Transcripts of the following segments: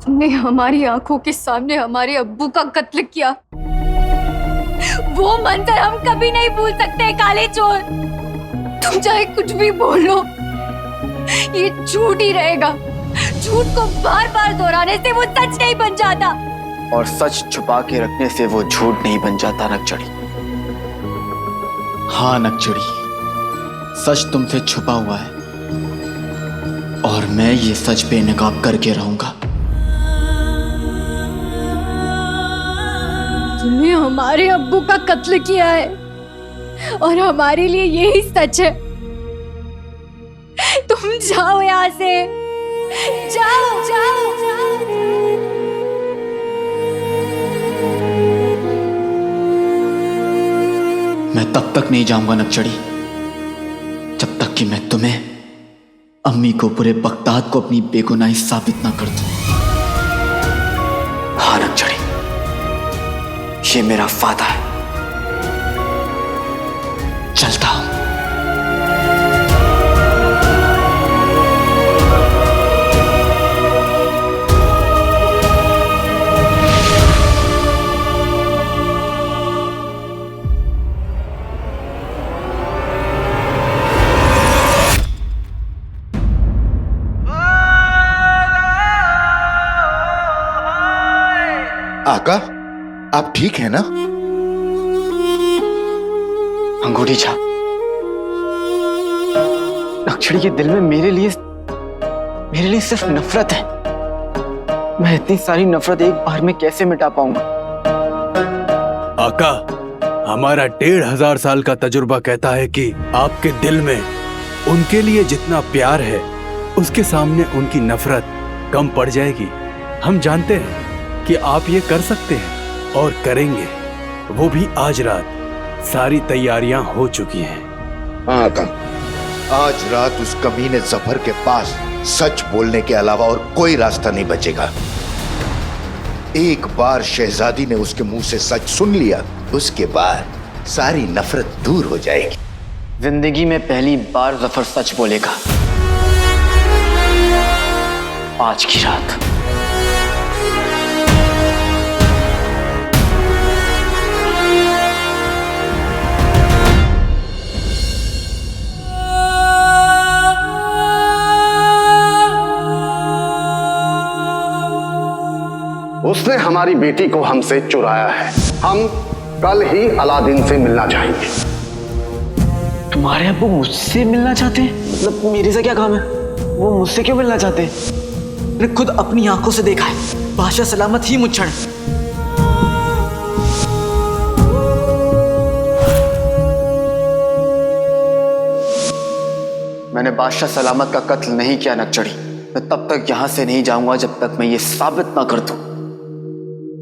तुमने हमारी आंखों के सामने हमारे अब्बू का कत्ल किया। वो मंजर हम कभी नहीं भूल सकते काले चोर। तुम चाहे कुछ भी बोल लो, ये झूठ ही रहेगा। झूठ को बार बार दोहराने से वो सच नहीं बन जाता, और सच छुपा के रखने से वो झूठ नहीं बन जाता नकचड़ी। हाँ नकचड़ी, सच तुमसे छुपा हुआ है और मैं ये सच बेनकाब करके रहूंगा। तुमने हमारे अब्बू का कत्ल किया है और हमारे लिए यही सच है। तुम जाओ यहाँ से, जाओ जाओ जाओ। मैं तब तक नहीं जाऊंगा नकचड़ी जब तक कि मैं तुम्हें, अम्मी को, पूरे बगदाद को अपनी बेगुनाही साबित ना कर दूं। हाँ नकचड़ी, ये मेरा वादा है। चलता हूं। आका, आप ठीक है ना? अंगूठी छाप। नक्शड़ी के दिल में मेरे लिए सिर्फ नफरत है। मैं इतनी सारी नफरत एक बार में कैसे मिटा पाऊंगा? आका, हमारा 1500 साल का तजुर्बा कहता है कि आपके दिल में उनके लिए जितना प्यार है, उसके सामने उनकी नफरत कम पड़ जाएगी। हम जानते हैं कि आप ये कर सकते हैं और करेंगे, वो भी आज रात। सारी तैयारियां हो चुकी हैं। हाँ आका, आज रात उस कमीने जफर के पास सच बोलने के अलावा और कोई रास्ता नहीं बचेगा। एक बार शहजादी ने उसके मुंह से सच सुन लिया, उसके बाद सारी नफरत दूर हो जाएगी। जिंदगी में पहली बार जफर सच बोलेगा। आज की रात। उसने हमारी बेटी को हमसे चुराया है। हम कल ही अलादीन से मिलना चाहेंगे। तुम्हारे अब्बू मुझसे मिलना चाहते हैं? मतलब मेरे से क्या काम है? वो मुझसे क्यों मिलना चाहते हैं? मैंने खुद अपनी आंखों से देखा है, बादशाह सलामत ही मुच्छड़। मैंने बादशाह सलामत का कत्ल नहीं किया नकचड़ी। मैं तब तक यहां से नहीं जाऊंगा जब तक मैं ये साबित ना कर दूं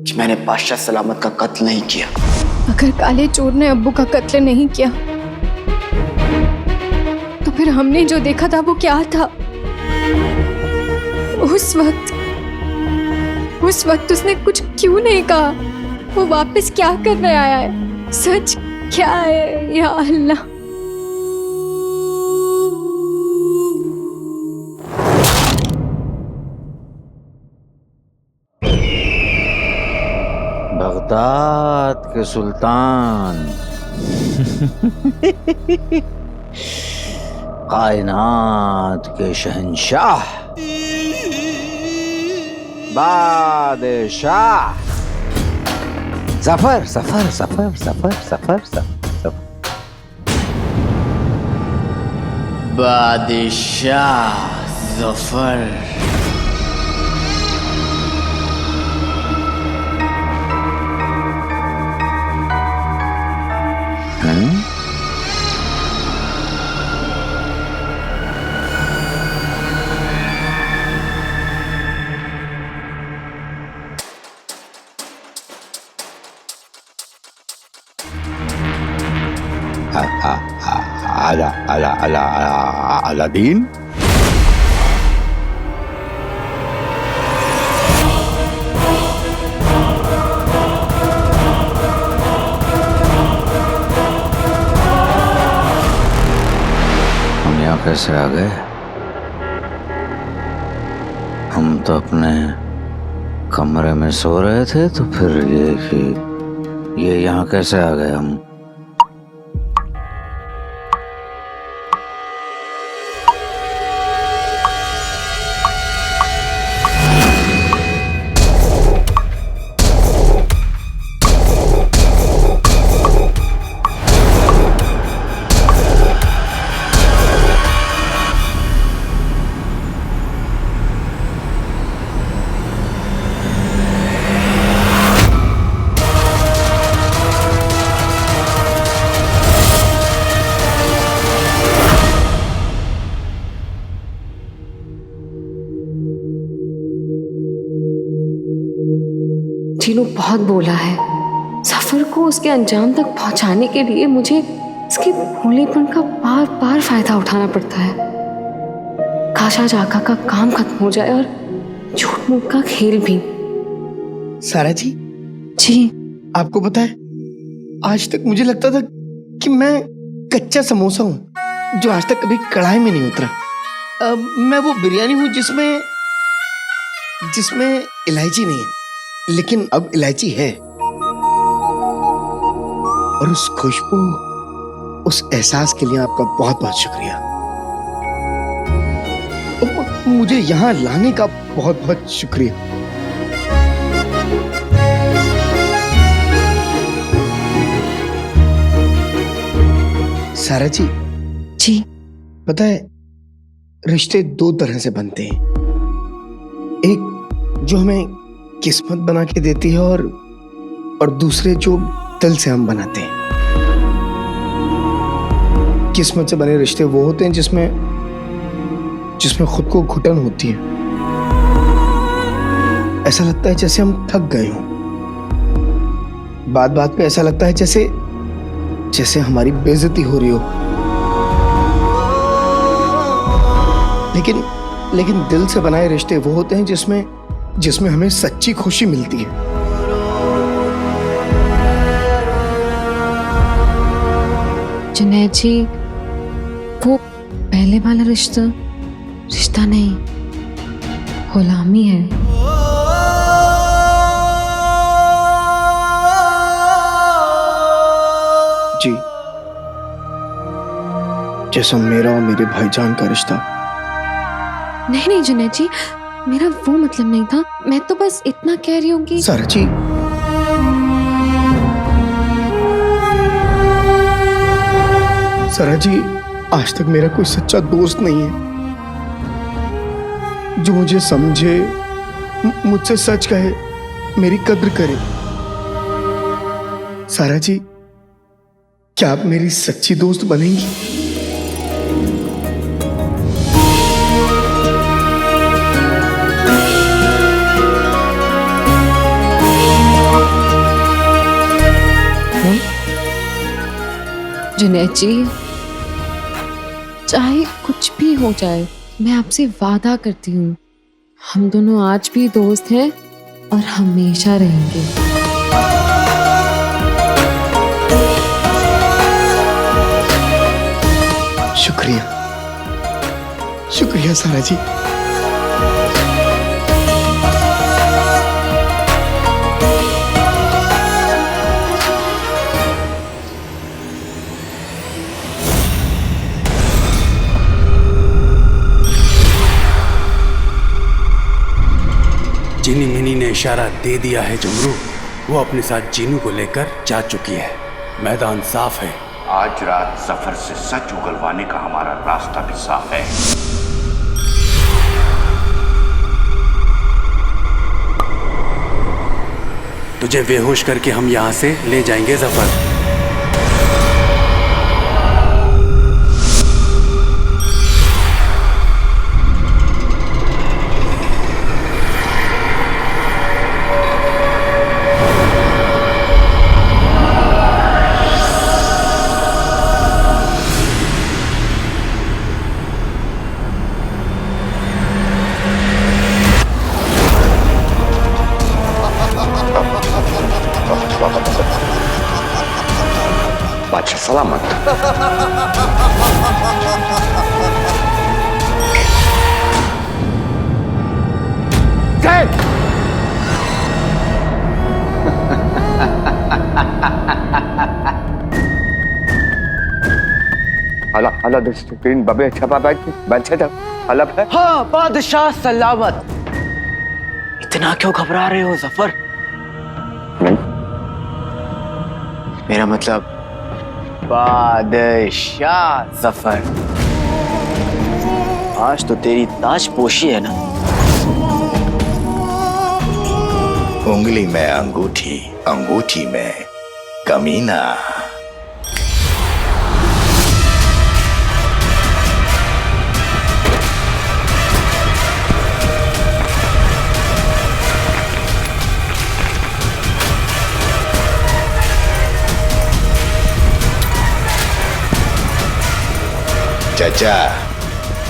कि मैंने बादशाह सलामत का कत्ल नहीं किया। अगर काले चोर ने अब्बू का कत्ल नहीं किया तो फिर हमने जो देखा था वो क्या था? उस वक्त उसने कुछ क्यों नहीं कहा? वो वापस क्या करने आया है? सच क्या है या अल्लाह? बगदाद के सुल्तान, कायनात के शहंशाह, बादशाह, सफर सफर सफर सफर सफर सफर, बादशाह जफर। अलादीन, हम यहाँ कैसे आ गए? हम तो अपने कमरे में सो रहे थे तो फिर ये यहाँ कैसे आ गए हम? जीनू बहुत बोला है। सफर को उसके अंजाम तक पहुंचाने के लिए मुझे इसके भोलेपन का बार बार फायदा उठाना पड़ता है। काश आज आका का काम खत्म हो जाए और झूठ मूठ का खेल भी। सारा जी, जी आपको पता है, आज तक मुझे लगता था कि मैं कच्चा समोसा हूं जो आज तक कभी कढ़ाई में नहीं उतरा। मैं वो बिरयानी हूं जिसमें इलायची नहीं है, लेकिन अब इलायची है। और उस खुशबू, उस एहसास के लिए आपका बहुत बहुत शुक्रिया। मुझे यहाँ लाने का बहुत बहुत शुक्रिया। सारा जी, जी पता है, रिश्ते दो तरह से बनते हैं। एक जो हमें किस्मत बना के देती है और दूसरे जो दिल से हम बनाते हैं। किस्मत से बने रिश्ते वो होते हैं जिसमें खुद को घुटन होती है। ऐसा लगता है जैसे हम थक गए हों। बात बात पे ऐसा लगता है जैसे हमारी बेइज्जती हो रही हो। लेकिन दिल से बनाए रिश्ते वो होते हैं जिसमें हमें सच्ची खुशी मिलती है। जुनैद जी, वो पहले वाला रिश्ता नहीं, गुलामी है। जी, जैसा मेरा और मेरे भाईजान का रिश्ता। नहीं जुनैद जी, मेरा वो मतलब नहीं था। मैं तो बस इतना कह रही हूँ कि सारा जी, सारा जी, आज तक मेरा कोई सच्चा दोस्त नहीं है जो मुझे समझे, मुझसे सच कहे, मेरी कद्र करे। सारा जी, क्या आप मेरी सच्ची दोस्त बनेंगी? जुनैद जी, चाहे कुछ भी हो जाए, मैं आपसे वादा करती हूँ, हम दोनों आज भी दोस्त हैं और हमेशा रहेंगे। शुक्रिया सारा जी। चीनी मिनी ने इशारा दे दिया है जुमरू, वो अपने साथ जीनू को लेकर जा चुकी है। मैदान साफ है। आज रात सफर से सच उगलवाने का हमारा रास्ता भी साफ है। तुझे बेहोश करके हम यहाँ से ले जाएंगे जफर। बादशाह सलामत। जय अलादीन बबे छपा बच्चा हलब है। हाँ बादशाह सलामत। इतना क्यों घबरा रहे हो जफर? नहीं मेरा मतलब बादशाह जफर। आज तो तेरी ताजपोशी है ना। उंगली में अंगूठी, अंगूठी में कमीना। चाचा,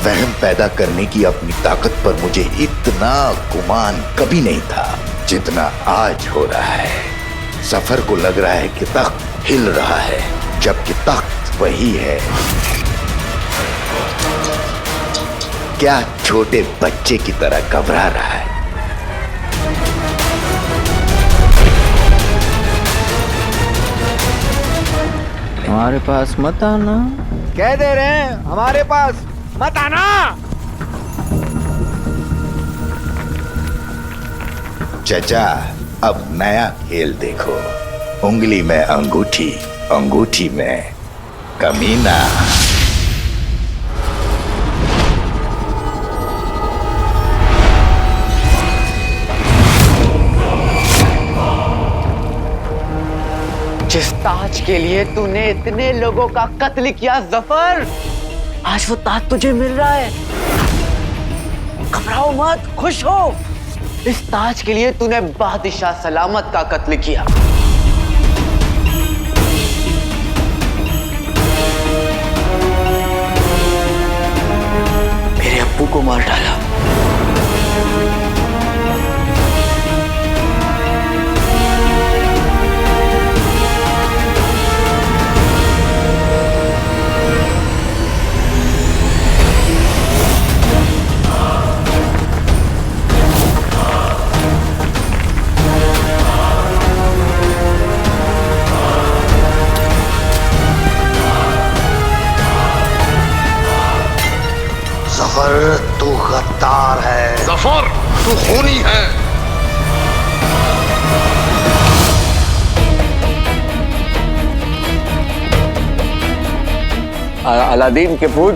वहम पैदा करने की अपनी ताकत पर मुझे इतना गुमान कभी नहीं था जितना आज हो रहा है। सफर को लग रहा है कि तख्त हिल रहा है, जबकि तख्त वही है। क्या छोटे बच्चे की तरह घबरा रहा है? हमारे पास मत आना। कह दे रहे हैं हमारे पास मत आना। चाचा, अब नया खेल देखो। उंगली में अंगूठी, अंगूठी में कमीना। जिस ताज के लिए तूने इतने लोगों का कत्ल किया जफर, आज वो ताज तुझे मिल रहा है। घबराओ मत, खुश हो। इस ताज के लिए तूने बादशाह सलामत का कत्ल किया। मेरे अब्बू को मार डाला। जफर, तू गद्दार है। जफर तू खूनी है। अलादीन के भूत,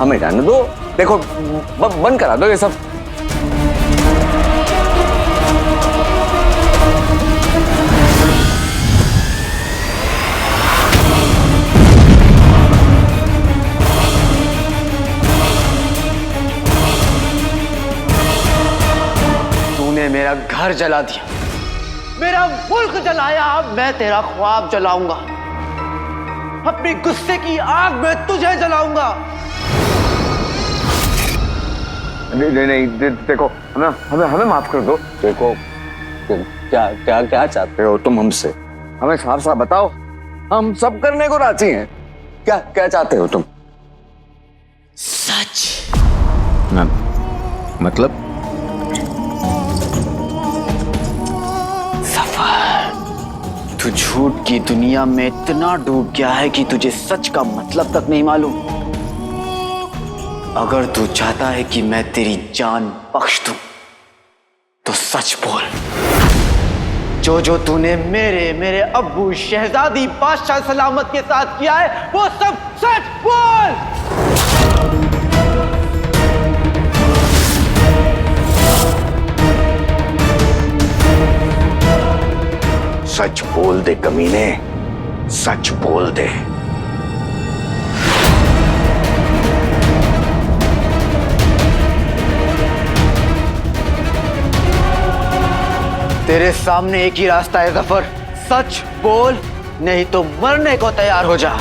हमें जाने दो। देखो बंद करा दो ये सब। मेरा घर जला दिया, मेरा मुल्क जलाया, अब मैं तेरा ख्वाब जलाऊंगा। अपनी गुस्से की आग में तुझे जलाऊंगा। नहीं, देखो हमें माफ कर दो। देखो क्या चाहते हो तुम हमसे? हमें साफ साफ बताओ, हम सब करने को राजी हैं। क्या चाहते हो तुम? सच। मतलब तू झूठ की दुनिया में इतना डूब गया है कि तुझे सच का मतलब तक नहीं मालूम। अगर तू चाहता है कि मैं तेरी जान बख्श दूं, तो सच बोल। जो तूने मेरे अब्बू शहजादी बादशाह सलामत के साथ किया है, वो सब सच बोल। सच बोल दे कमीने, सच बोल दे। तेरे सामने एक ही रास्ता है जफर, सच बोल, नहीं तो मरने को तैयार हो जा।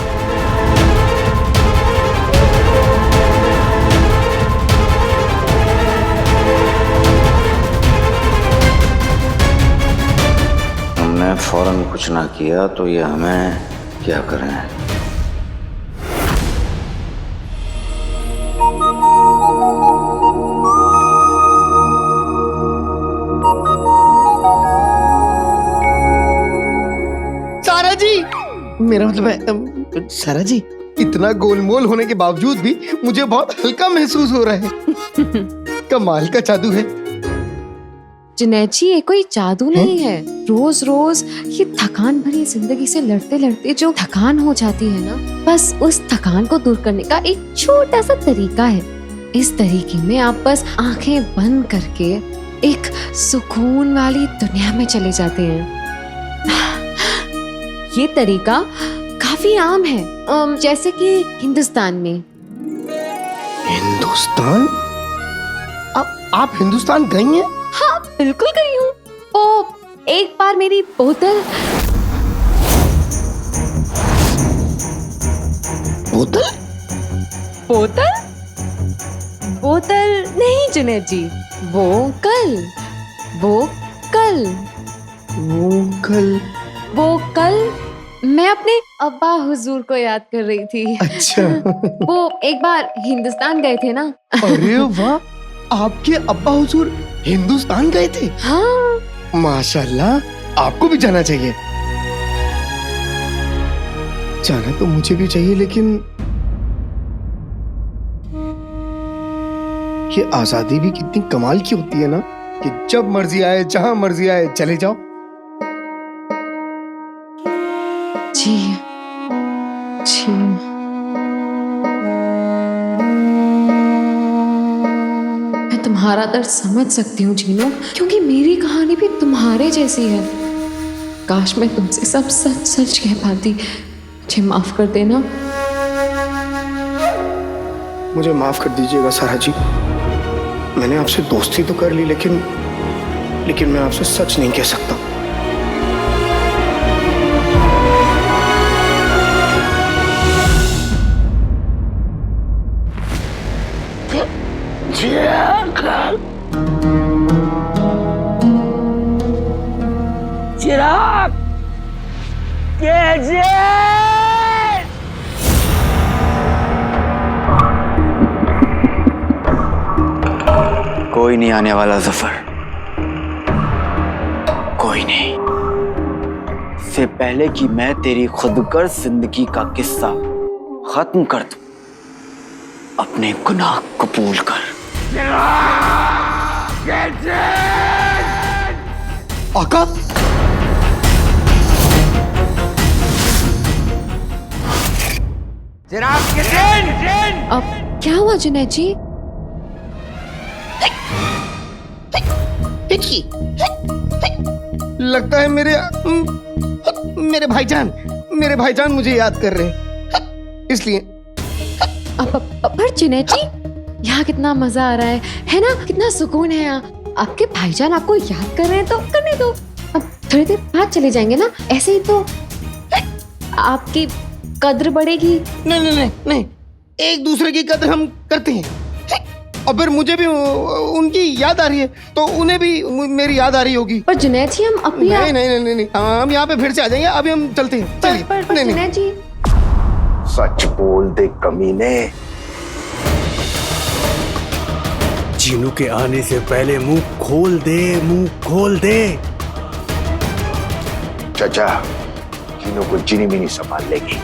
हमने फौरन कुछ ना किया तो ये हमें क्या करें? सारा जी, मेरा मतलब है सारा जी, इतना गोलमोल होने के बावजूद भी मुझे बहुत हल्का महसूस हो रहा है। कमाल का जादू है। जुनैद जी, ये कोई जादू नहीं है। रोज रोज ये थकान भरी जिंदगी से लड़ते लड़ते जो थकान हो जाती है ना, बस उस थकान को दूर करने का एक छोटा सा तरीका है। इस तरीके में आप बस आंखें बंद करके एक सुकून वाली दुनिया में चले जाते हैं। ये तरीका काफी आम है, जैसे कि हिंदुस्तान में। हिंदुस्तान? आप हिंदुस्तान गई हैं? हाँ, बिल्कुल गई हूँ। ओ, एक बार मेरी बोतल बोतल बोतल बोतल नहीं जुनैद जी, वो कल वो कल मैं अपने अब्बा हुजूर को याद कर रही थी। अच्छा। वो एक बार हिंदुस्तान गए थे ना। अरे वाह, आपके अब्बा हुजूर हिंदुस्तान गए थे? हाँ। माशाल्लाह, आपको भी जाना चाहिए। जाना तो मुझे भी चाहिए, लेकिन ये आजादी भी कितनी कमाल की होती है ना, कि जब मर्जी आए, जहां मर्जी आए, चले जाओ। जी जी। मैं तुम्हारा दर्द समझ सकती हूँ जीनो, क्योंकि मेरी कहानी भी तुम्हारे जैसी है। काश मैं तुमसे सब सच सच कह पाती। मुझे माफ कर देना। मुझे माफ कर दीजिएगा सारा जी। मैंने आपसे दोस्ती तो कर ली, लेकिन मैं आपसे सच नहीं कह सकता। चिराग कैसे? कोई नहीं आने वाला जफर, कोई नहीं। इससे पहले कि मैं तेरी खुदगर्ज जिंदगी का किस्सा खत्म कर दूं, अपने गुनाह कबूल कर। आका, अब क्या हुआ जुनैद जी? लगता है मेरे भाईजान मुझे याद कर रहे हैं, इसलिए। पर जुनैद जी, यहाँ कितना मजा आ रहा है ना? कितना सुकून है यहाँ। आपके भाईजान आपको याद कर रहे हैं तो करने दो। अब थोड़ी देर बाद चले जाएंगे ना, ऐसे ही तो आपकी कद्र बढ़ेगी। नहीं, एक दूसरे की कद्र हम करते हैं। और फिर मुझे भी उनकी याद आ रही है, तो उन्हें भी मेरी याद आ रही होगी। पर जुनैद जी, हम अपनी नहीं, हम यहाँ पे फिर से आ जाएंगे। अभी हम चलते हैं। चलिए। पर जुनैद जी, सच बोल दे कमीने। जीनू के आने से पहले मुंह खोल दे। चाचा, जीनू को जीनी भी नहीं संभाल लेगी।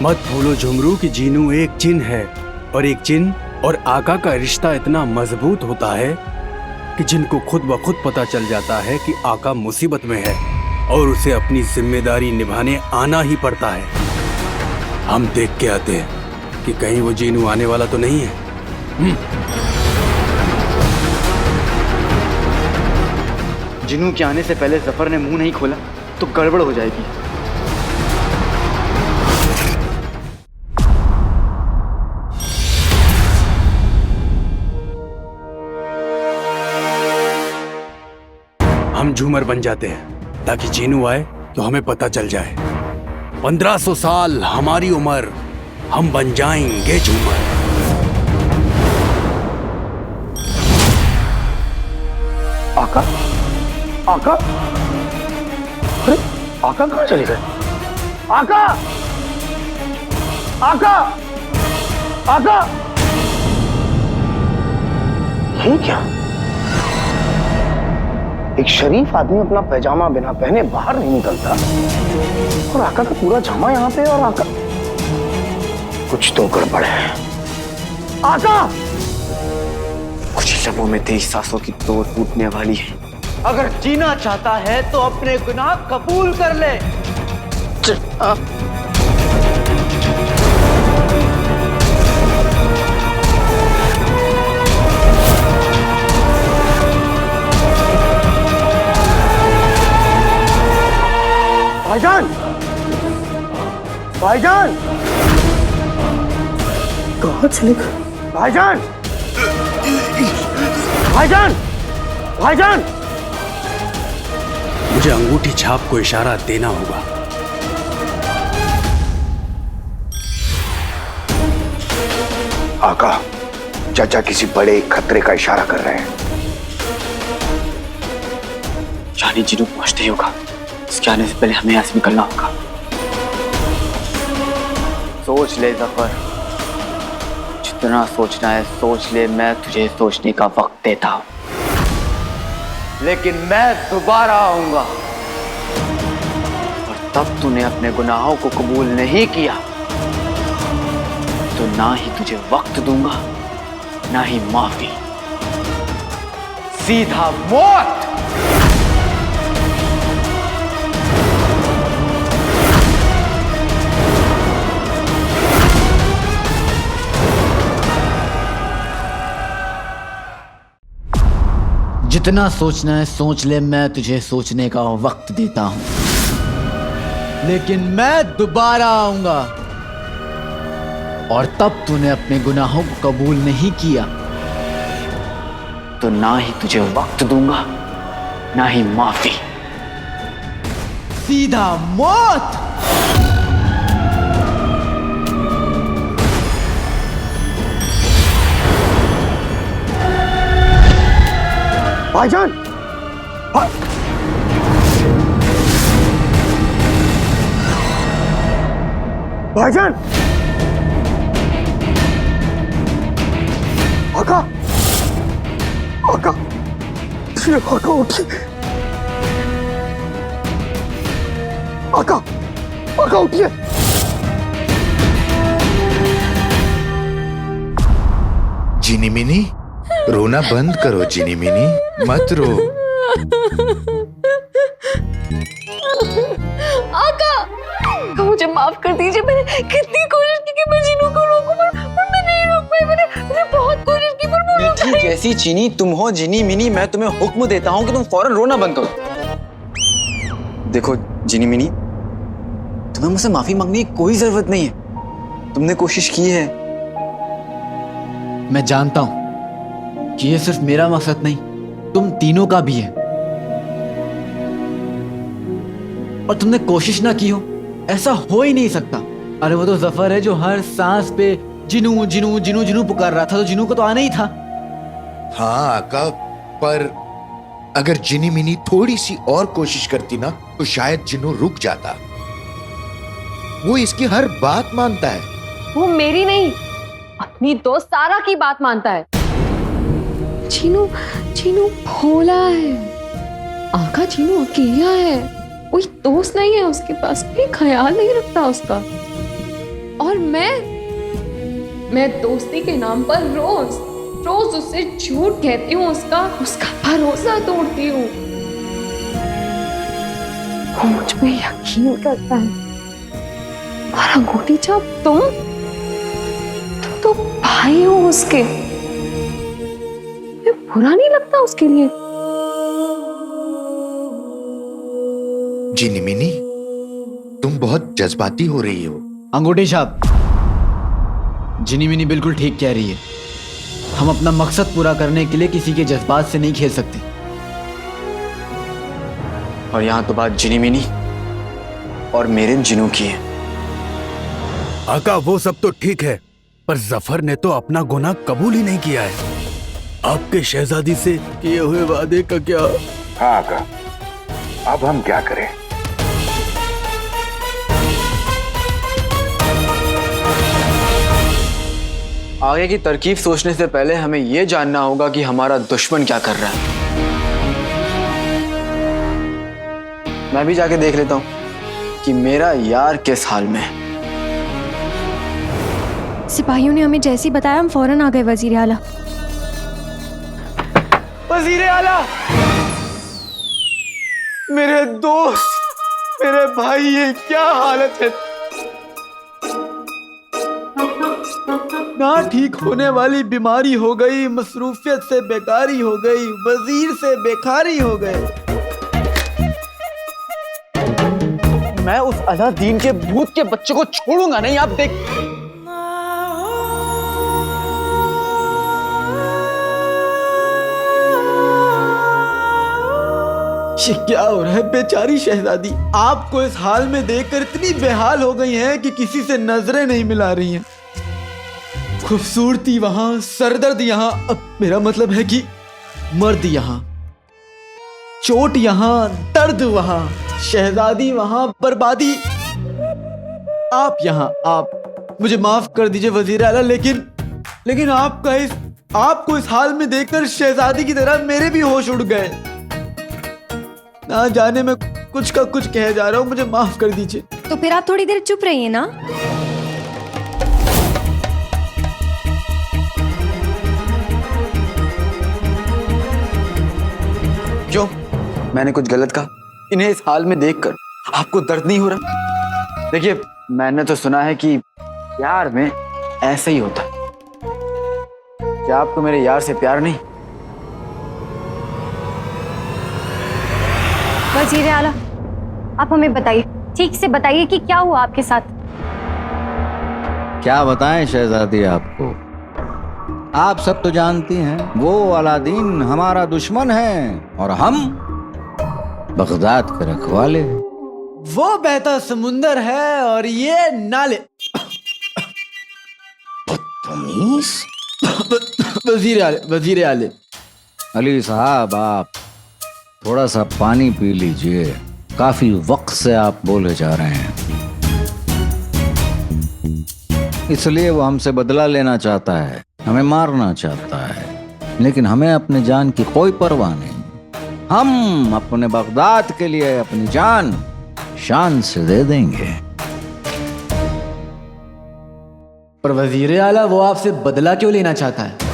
मत भूलो झुमरू कि जीनू एक जिन है, और एक जिन और आका का रिश्ता इतना मजबूत होता है कि जिनको खुद ब खुद पता चल जाता है कि आका मुसीबत में है और उसे अपनी जिम्मेदारी निभाने आना ही पड़ता है। हम देख के आते हैं कि कहीं वो जीनू आने वाला तो नहीं है। जिनू के आने से पहले जफर ने मुंह नहीं खोला तो गड़बड़ हो जाएगी। हम झूमर बन जाते हैं ताकि जीनू आए तो हमें पता चल जाए। 1500 साल हमारी उम्र, हम बन जाएंगे झूमर। आका, अरे आका कहाँ चले गए? आका, ये क्या? एक शरीफ आदमी अपना पैजामा बिना पहने बाहर नहीं निकलता, और आका का पूरा जामा यहाँ पे, और आका कुछ तो गड़बड़ है। आका! कुछ लम्हों में तेरी सांसों की तोड़ टूटने वाली है। अगर जीना चाहता है तो अपने गुनाह कबूल कर ले। भाईजान! भाईजान! कहाँ चले गए? भाईजान! भाईजान! भाईजान! मुझे अंगूठी छाप को इशारा देना होगा। आका, चाचा किसी बड़े खतरे का इशारा कर रहे हैं। यानी जिनू पहुंचते ही होगा। इसके आने से पहले हमें यहाँ से निकलना होगा। सोच ले जफर, जितना सोचना है सोच ले। मैं तुझे सोचने का वक्त देता हूं, लेकिन मैं दोबारा आऊंगा। और तब तूने अपने गुनाहों को कबूल नहीं किया तो ना ही तुझे वक्त दूंगा, ना ही माफी, सीधा मौत। जितना सोचना है सोच ले। मैं तुझे सोचने का वक्त देता हूं, लेकिन मैं दोबारा आऊंगा। और तब तूने अपने गुनाहों को कबूल नहीं किया तो ना ही तुझे वक्त दूंगा, ना ही माफी, सीधा मौत। भाईजान! भाईजान! आका! आका! आका उठिए! आका! आका उठिए! जिनी मिनी, रोना बंद करो जिनी मिनी, मत रो। आका मुझे माफ कर दीजिए। मैंने कितनी कोशिश की कि मैं जीनू को रोकूं, पर मैं नहीं रोक पाई। मैंने बहुत कोशिश की पर मैं रोक मीठी जैसी चीनी तुम हो जिनी मिनी। मैं तुम्हें हुक्म देता हूं कि तुम फौरन रोना बंद करो। देखो जिनी मिनी, तुम्हें मुझसे माफी मांगने की कोई जरूरत नहीं है। तुमने कोशिश की है। मैं जानता हूं कि ये सिर्फ मेरा मकसद नहीं, तुम तीनों का भी है। और तुमने कोशिश ना की हो, ऐसा हो ही नहीं सकता। अरे वो तो जफर है जो हर सांस पे जिनू जिनू जिनू जिनू पुकार रहा था, तो जिनू को तो आना ही था। हाँ आका, पर अगर जिनी मिनी थोड़ी सी और कोशिश करती ना तो शायद जिनू रुक जाता। वो इसकी हर बात मानता है। वो मेरी नहीं, अपनी दोस्त सारा की बात मानता है। चीनू चीनू भोला है। आका चीनू अकेला है, कोई दोस्त नहीं है उसके पास, कोई ख्याल नहीं रखता उसका। और मैं दोस्ती के नाम पर रोज रोज उससे झूठ कहती हूँ, उसका भरोसा तोड़ती हूँ। वो मुझ पे यकीन करता है। और अंगूठी छाप तुम तो भाई हो उसके, बुरा नहीं लगता उसके लिए। जिनी मिनी, तुम बहुत जज्बाती हो रही हो। अंगूठी छाप, जिनी मिनी बिल्कुल ठीक कह रही है। हम अपना मकसद पूरा करने के लिए किसी के जज्बात से नहीं खेल सकते। और यहां तो बात जिनी मिनी और मेरे जिनू की है। आका वो सब तो ठीक है, पर जफर ने तो अपना गुनाह कबूल ही नहीं किया है। आपके शहजादी से किए हुए वादे का क्या? हाँ आका, अब हम क्या करें? आगे की तरकीब सोचने से पहले हमें यह जानना होगा कि हमारा दुश्मन क्या कर रहा है। मैं भी जाके देख लेता हूं कि मेरा यार किस हाल में है। सिपाहियों ने हमें जैसे ही बताया हम फौरन आ गए वजीर आला। वजीर आला, मेरे दोस्त, मेरे भाई, ये क्या हालत है? ना ठीक होने वाली बीमारी हो गई, मसरूफियत से बेकारी हो गई, वजीर से बेकारी हो गए। मैं उस अलादीन के भूत के बच्चे को छोड़ूंगा नहीं, आप देख। ये क्या हो रहा है? बेचारी शहजादी आपको इस हाल में देखकर इतनी बेहाल हो गई हैं कि किसी से नजरें नहीं मिला रही हैं। खूबसूरती वहां, सरदर्द यहां, अब मेरा मतलब है कि मर्द यहां, चोट यहां, दर्द वहां, शहजादी वहां, बर्बादी आप यहां। आप मुझे माफ कर दीजिए वजीर आला, लेकिन आपको इस हाल में देखकर शहजादी की तरह मेरे भी होश उड़ गए। ना जाने मैं कुछ का कुछ कह जा रहा हूं, मुझे माफ कर दीजिए। तो फिर आप थोड़ी देर चुप रहिए ना। क्यों? मैंने कुछ गलत कहा? इन्हें इस हाल में देखकर आपको दर्द नहीं हो रहा? देखिए, मैंने तो सुना है कि प्यार में ऐसा ही होता है। क्या आपको मेरे यार से प्यार नहीं? वजीर आला, आप हमें बताइए, ठीक से बताइए कि क्या हुआ आपके साथ। क्या बताएं शहजादी आपको? आप सब तो जानती हैं, वो अलादीन हमारा दुश्मन है और हम बगदाद के रखवाले हैं। वो बहता समुंदर है और ये नाले। वजीर आले अली साहब, आप थोड़ा सा पानी पी लीजिए, काफी वक्त से आप बोले जा रहे हैं। इसलिए वो हमसे बदला लेना चाहता है, हमें मारना चाहता है, लेकिन हमें अपने जान की कोई परवाह नहीं। हम अपने बगदाद के लिए अपनी जान शान से दे देंगे। पर वजीर आला, वो आपसे बदला क्यों लेना चाहता है?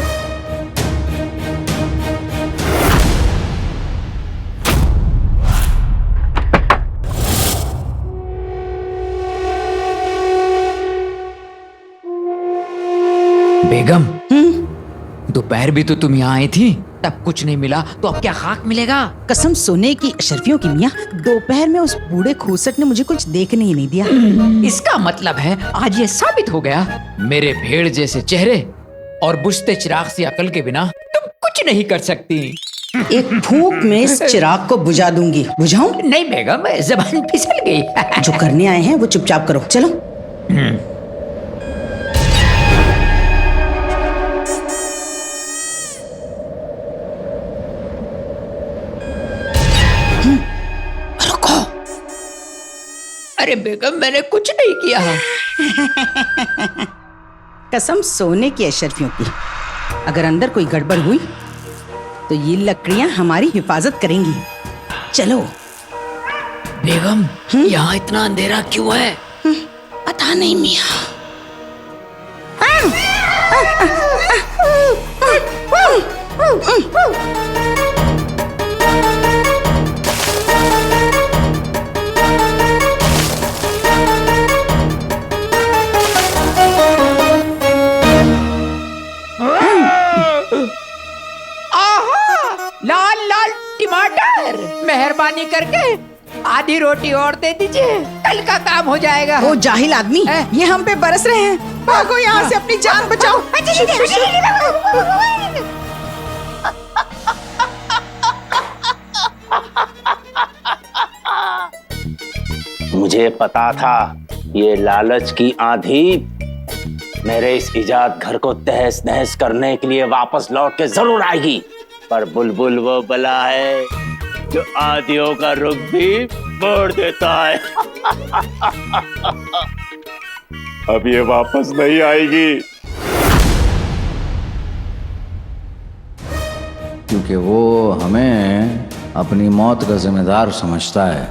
बेगम, दोपहर भी तो तुम यहाँ आई थी, तब कुछ नहीं मिला, तो अब क्या खाक मिलेगा? कसम सोने की अशरफियों की मियाँ, दोपहर में उस बूढ़े खूसट ने मुझे कुछ देखने ही नहीं दिया। इसका मतलब है आज ये साबित हो गया, मेरे भेड़ जैसे चेहरे और बुझते चिराग सी अकल के बिना तुम कुछ नहीं कर सकती। एक फूंक में इस चिराग को बुझा दूंगी। बुझाऊं? नहीं बेगम, जबान फिसल गई। जो करने आए हैं वो चुपचाप करो, चलो। अरे बेगम, मैंने कुछ नहीं किया। कसम सोने की अशरफियों की, अगर अंदर कोई गड़बड़ हुई तो ये लकड़ियां हमारी हिफाजत करेंगी। चलो। बेगम, यहाँ इतना अंधेरा क्यों है? पता नहीं मियाँ। लाल लाल टमाटर, मेहरबानी करके आधी रोटी और दे दीजिए, कल का काम हो जाएगा। ओ जाहिल आदमी, ये हम पे बरस रहे हैं। भागो यहाँ से, अपनी जान बचाओ। मुझे पता था ये लालच की आंधी मेरे इस इजाद घर को तहस नहस करने के लिए वापस लौट के जरूर आएगी, पर बुलबुल वो बला है जो आंधियों का रुख भी मोड़ देता है। अब ये वापस नहीं आएगी, क्योंकि वो हमें अपनी मौत का जिम्मेदार समझता है।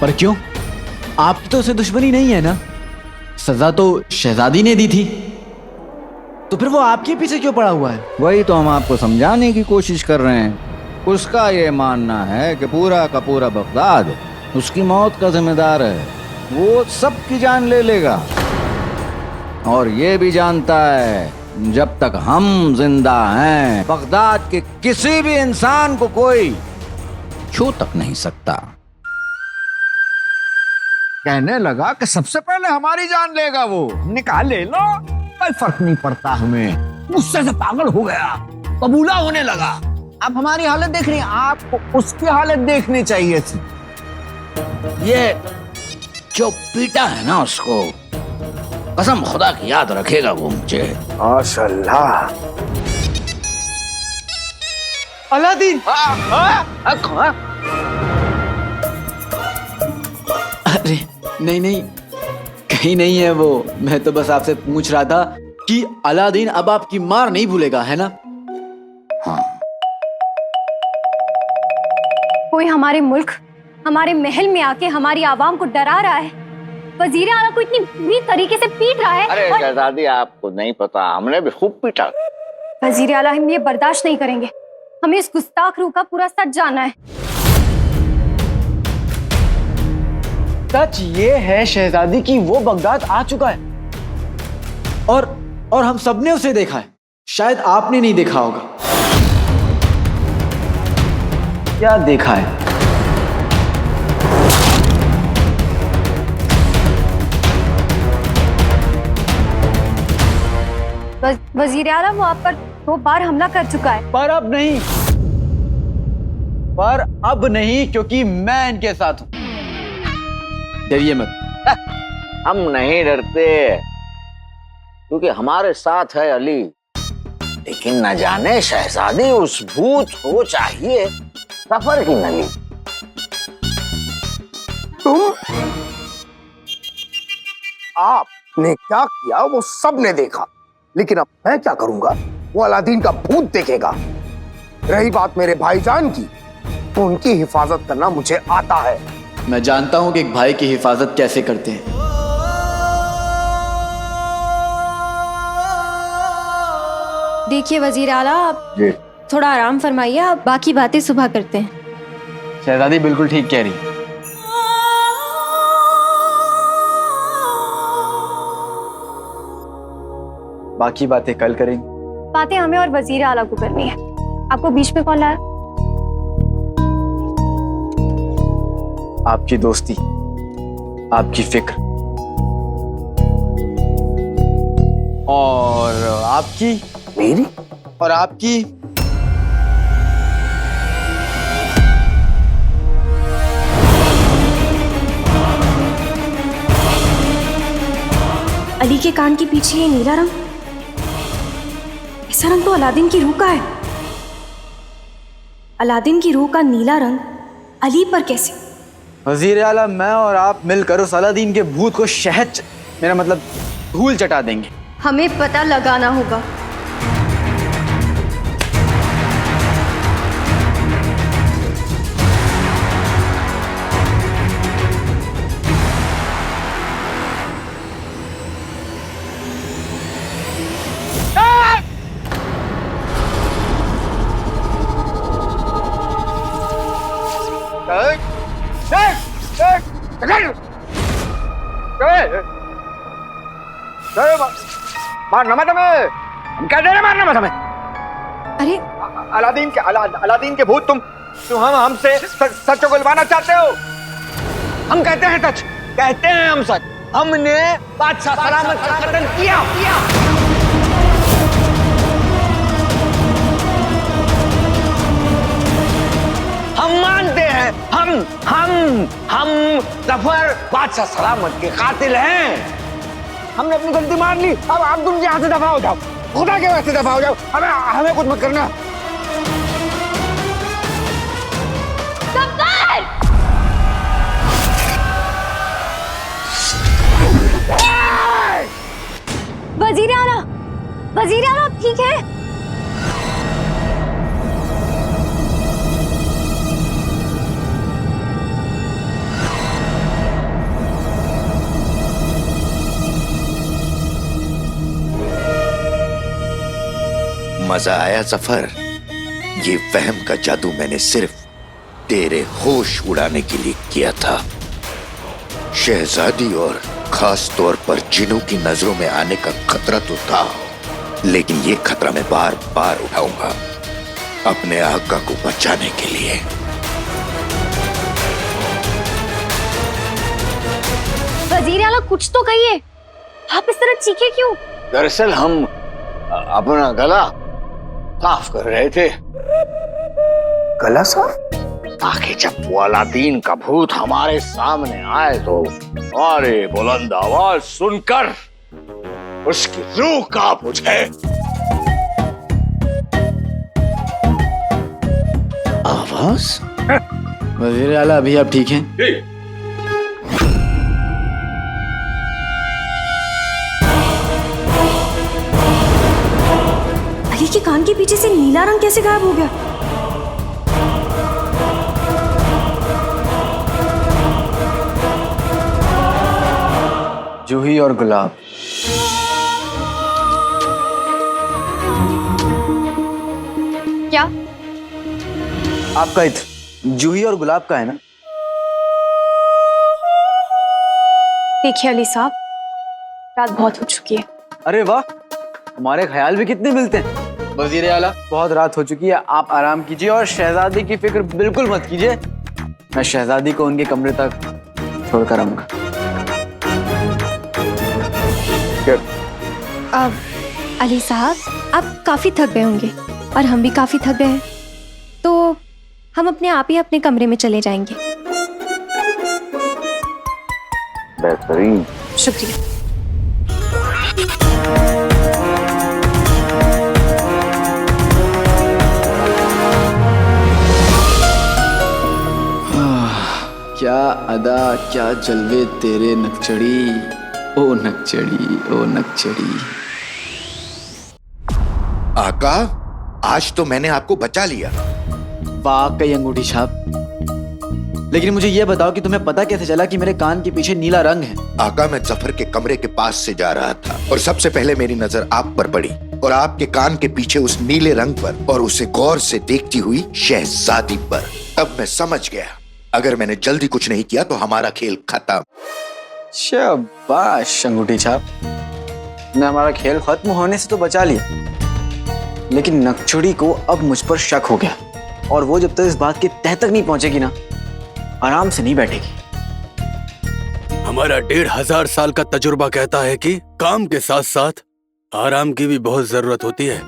पर क्यों? आपकी तो उसे दुश्मनी नहीं है ना? सजा तो शहजादी ने दी थी, तो फिर वो आपके पीछे क्यों पड़ा हुआ है? वही तो हम आपको समझाने की कोशिश कर रहे हैं। उसका ये मानना है कि पूरा का पूरा बगदाद उसकी मौत का जिम्मेदार है, वो सबकी जान ले लेगा। और ये भी जानता है जब तक हम जिंदा हैं बगदाद के किसी भी इंसान को कोई छू तक नहीं सकता। कहने लगा कि सबसे पहले हमारी जान लेगा वो। हमने कहा ले लो, कोई फर्क नहीं पड़ता हमें। गुस्से से पागल हो गया, कबूला होने लगा। अब हमारी हालत देख रही है, आपको उसकी हालत देखनी चाहिए थी। ये जो पीटा है ना उसको, कसम खुदा की याद रखेगा वो मुझे। माशाल्लाह। अलादीन। अरे नहीं नहीं, कहीं नहीं है वो। मैं तो बस आपसे पूछ रहा था कि अलादीन अब आपकी मार नहीं भूलेगा, है ना? हाँ। कोई हमारे मुल्क, हमारे महल में आके हमारी आवाम को डरा रहा है, वजीर आला को इतनी बुरी तरीके से पीट रहा है। अरे शहजादी, आपको नहीं पता, हमने भी खूब पीटा। वजीर आला, हम ये बर्दाश्त नहीं करेंगे। हमें इस गुस्ताख रूह का पूरा सच जानना है। सच ये है शहजादी की वो बगदाद आ चुका है, और हम सबने उसे देखा है। शायद आपने नहीं देखा होगा। क्या देखा है? वजीर आला, वो आप पर 2 बार हमला कर चुका है। पर अब नहीं, क्योंकि मैं इनके साथ हूं। डरिए मत। हम नहीं डरते, क्योंकि हमारे साथ है अली। लेकिन न जाने शहजादी उस भूत को चाहिए सफर की नली। तुम, आपने क्या किया वो सब ने देखा, लेकिन अब मैं क्या करूंगा वो अलादीन का भूत देखेगा। रही बात मेरे भाईजान की, तो उनकी हिफाजत करना मुझे आता है। मैं जानता हूं कि एक भाई की हिफाजत कैसे करते हैं। देखिए वजीर आला, आप थोड़ा आराम फरमाइए, आप बाकी बातें सुबह करते हैं। शहजादी बिल्कुल ठीक कह रही है। बाकी बातें कल करेंगे। बातें हमें और वजीर आला को करनी है। आपको बीच में कौन लाया? आपकी दोस्ती, आपकी फिक्र, और आपकी, मेरी और आपकी। अली के कान के पीछे ये नीला रंग, ऐसा रंग तो अलादीन की रूह का है। अलादीन की रूह का नीला रंग अली पर कैसे? वजीर आला, मैं और आप मिलकर उस अलादीन के भूत को शहद, मेरा मतलब धूल चटा देंगे। हमें पता लगाना होगा। मारना मत हमें, हम कह दे रहे मारना मत हमें। अरे अलादीन के भूत, तुम हमसे सच को गुलवाना चाहते हो। हम कहते हैं सच, कहते हैं हम सच। हमने बादशाह सलामत का कत्ल किया। हम मानते हैं, हम जफर बादशाह सलामत के कातिल हैं। हमने अपनी गलती मान ली। अब तुम यहाँ से दफा हो जाओ, खुदा के वास्ते दफा हो जाओ। हमें कुछ मत करना। वजीर आला, वजीर आला, ठीक है? मजा आया जफर? ये वहम का जादू मैंने सिर्फ तेरे होश उड़ाने के लिए किया था। शहजादी और खास तौर पर जिनों की नजरों में आने का खतरा तो था, लेकिन ये खतरा मैं बार बार उठाऊंगा अपने आका को बचाने के लिए। वजीर आला कुछ तो कहिए, आप इस तरह चीखे क्यों? दरअसल हम अपना गला साफ कर रहे थे। गला साफ? ताकि जब वो अलादीन का भूत हमारे सामने आए तो हमारी बुलंद आवाज सुनकर उसकी रूह कांप उठे। आवाज? वजीर आला अभी आप ठीक हैं? अली के कान के पीछे से नीला रंग कैसे गायब हो गया? जूही और गुलाब। क्या? आपका इत्र जूही और गुलाब का है ना? देखिए अली साहब, रात बहुत हो चुकी है। अरे वाह, हमारे ख्याल भी कितने मिलते हैं। वजीर आला, बहुत रात हो चुकी है, आप आराम कीजिए और शहजादी की फिक्र बिल्कुल मत कीजिए। मैं शहजादी को उनके कमरे तक छोड़कर आऊंगा। अब अली साहब, आप काफी थक गए होंगे और हम भी काफी थक गए हैं, तो हम अपने आप ही अपने कमरे में चले जाएंगे। बेहतरीन। शुक्रिया। क्या अदा, क्या जलवे तेरे नकचड़ी, ओ नकचड़ी, ओ नकचड़ी। आका, आज तो मैंने आपको बचा लिया। वाकई अंगूठी छाप। लेकिन मुझे यह बताओ कि तुम्हें पता कैसे चला कि मेरे कान के पीछे नीला रंग है? आका, मैं जफर के कमरे के पास से जा रहा था और सबसे पहले मेरी नजर आप पर पड़ी और आपके कान के पीछे उस नीले रंग पर और उसे गौर से देखती हुई शहजादी पर। तब मैं समझ गया, अगर मैंने जल्दी कुछ नहीं किया तो हमारा खेल खत्म। शाबाश अंगूठी छाप, ने हमारा खेल खत्म होने से तो बचा लिया, लेकिन नकचड़ी को अब मुझ पर शक हो गया और वो जब तक इस बात की तह तक नहीं पहुंचेगी ना, आराम से नहीं बैठेगी। हमारा 1500 साल का तजुर्बा कहता है कि काम के साथ साथ आराम की भी बहुत जरूरत होती है,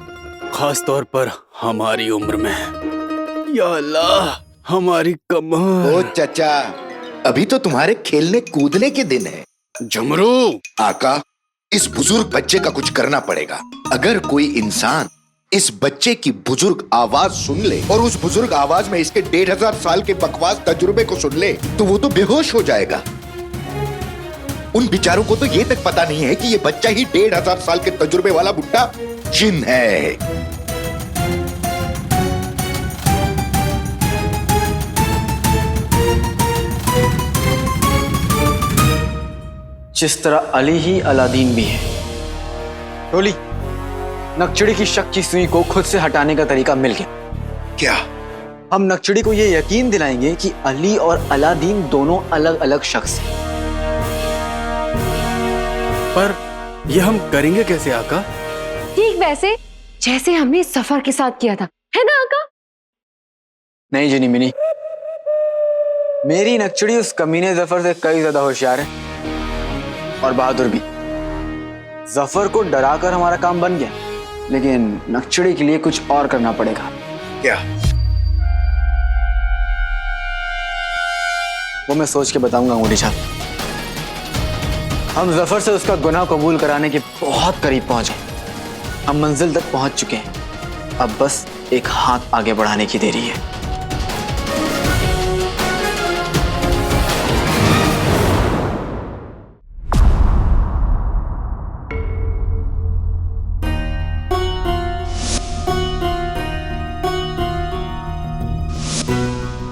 खास तौर पर हमारी उम्र में। या अल्लाह, हमारी कमर। ओ चाचा, अभी तो तुम्हारे खेलने कूदने के दिन है। झमरू। आका, इस बुजुर्ग बच्चे का कुछ करना पड़ेगा। अगर कोई इंसान इस बच्चे की बुजुर्ग आवाज सुन ले और उस बुजुर्ग आवाज में इसके 1500 साल के बकवास तजुर्बे को सुन ले तो वो तो बेहोश हो जाएगा। उन बेचारों को तो ये तक पता नहीं है कि ये बच्चा ही 1500 साल के तजुर्बे वाला बुड्ढा जिन है। जिस तरह अली ही अलादीन भी है। टोली, नकचड़ी की शक की सुई को खुद से हटाने का तरीका मिल गया। क्या? हम नकचड़ी को यह यकीन दिलाएंगे कि अली और अलादीन दोनों अलग अलग शख्स हैं। पर ये हम करेंगे कैसे आका? ठीक वैसे जैसे हमने सफर के साथ किया था, है ना आका? नहीं जिनी मिनी, मेरी नकचड़ी उस कमीने जफर से कई ज्यादा होशियार है और बहादुर भी। जफर को डराकर हमारा काम बन गया, लेकिन नकचड़ी के लिए कुछ और करना पड़ेगा। क्या? वो मैं सोच के बताऊंगा अंगूठी छाप। हम जफर से उसका गुनाह कबूल कराने के बहुत करीब पहुंच गए। हम मंजिल तक पहुंच चुके हैं, अब बस एक हाथ आगे बढ़ाने की देरी है।